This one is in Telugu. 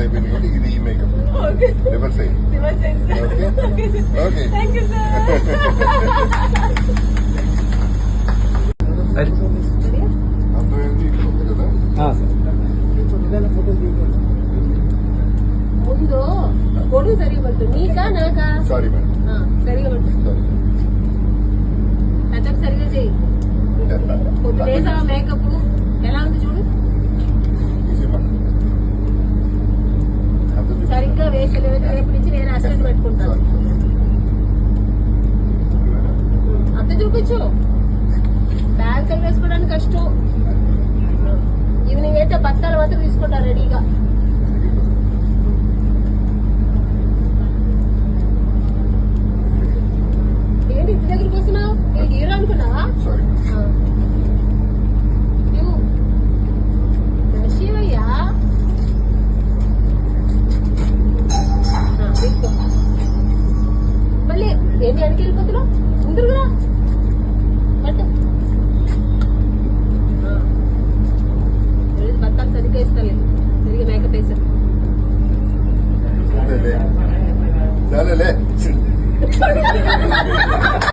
కంప్లీట్ అయిపోయింది కాబట్టి ఇది ఈ మేకప్ రివర్స్ అయింది. ఓకే అర్థమైంది కదా. ముందు పొడుగు సరిగా పట్టు. నీకా నాకా? Sorry madam. సరిగా పట్టు. టచప్ సరిగా చేయి. పొద్దులేసా మేకప్ ఎలా ఉంది చూడు. సరిగ్గా వేసలేవు. రేపు నుంచి నేను అసిస్టెంట్ పెట్టుకుంటాను. అంత చూపించు. బ్యాగ్ వేసుకోవడానికి కష్టం. ఈవినింగ్ అయితే బత్తాలు మాత్రం తీసుకుంటా రెడీగా.